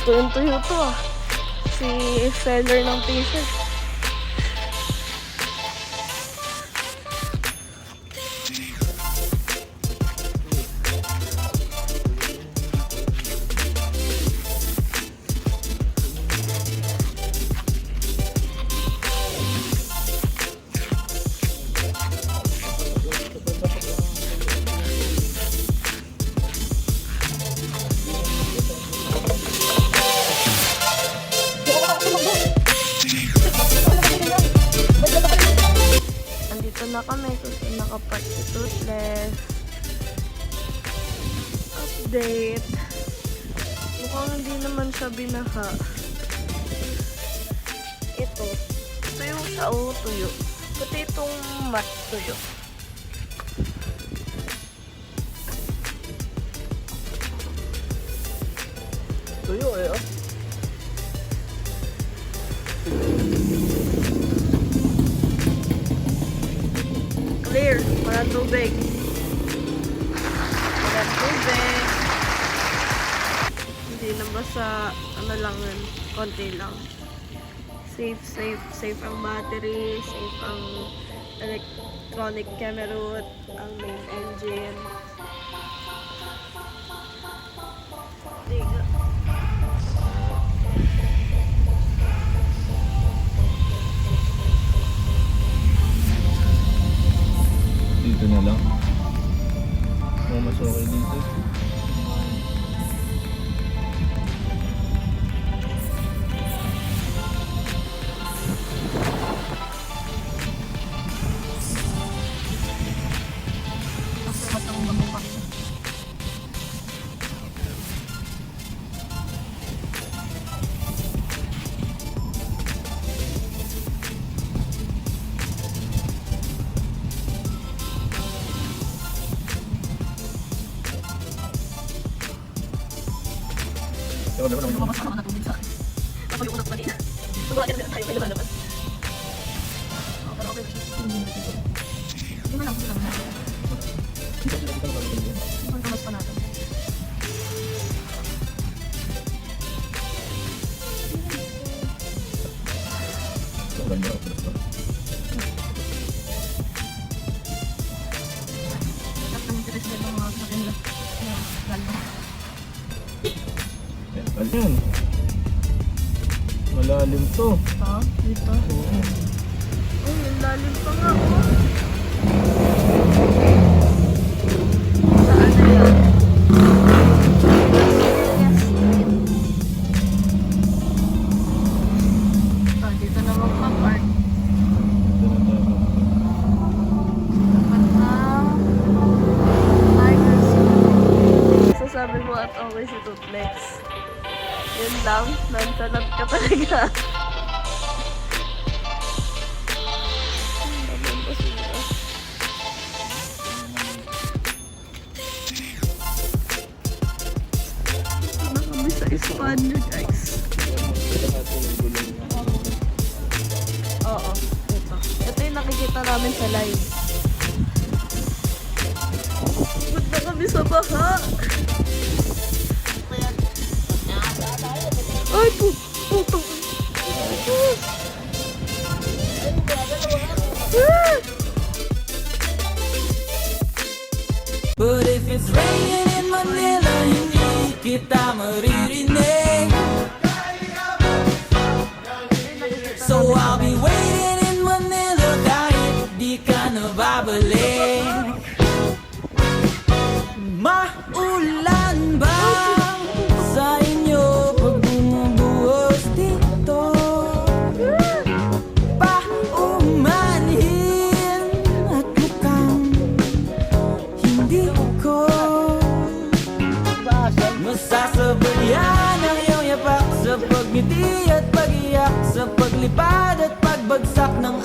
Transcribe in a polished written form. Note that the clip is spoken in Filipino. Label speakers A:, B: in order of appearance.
A: Tuyong-tuyo to ah. Si seller ng pizza. Na kami kung nakapark si Toothless. Update. Mukhang hindi naman siya binaha. Ito. Tuyo siya. Oo, tuyo. Pati itong mat tuyo.
B: Tuyo eh, oh.
A: Clear. Walang tubig. Walang tubig. Hindi na basta ano lang yun. Konti lang. Safe ang battery. Safe ang electronic camera root. Ang main engine. Tiga.
B: Dito na lang. Mas okay dito. Ako lumabas ako na tubig sa akin. Ako yung unang kanina. Tumawa na tayo kayo naman. Pero okay ba siya? Hindi mo lang, hindi lang. Ang kamas pa natin. Ayan. Malalim to.
A: Ha? Dito?
B: Oo.
A: Oh, yung lalim pa nga oh. Saan na yun? Ah, dito na magpa-park. Dapat na Tiger Sea. Sasabi mo at okay si Toothless. Yun lang, nonchalant ka talaga. Nakami sa expander, guys. Oo, ito. Ito yung nakikita namin sa live. Punta kami sa baha. Ay, puto.
C: But if it's raining in Manila, hindi kita maririnig. So I'll be waiting in Manila kahit di ka na babalik. Maulan ba sa inyo pag bumubuhos dito? Paumanhin at mukhang hindi ko masasabayan ang iyong yapak sa pagngiti at pag-iyak, sa paglipad at pagbagsak ng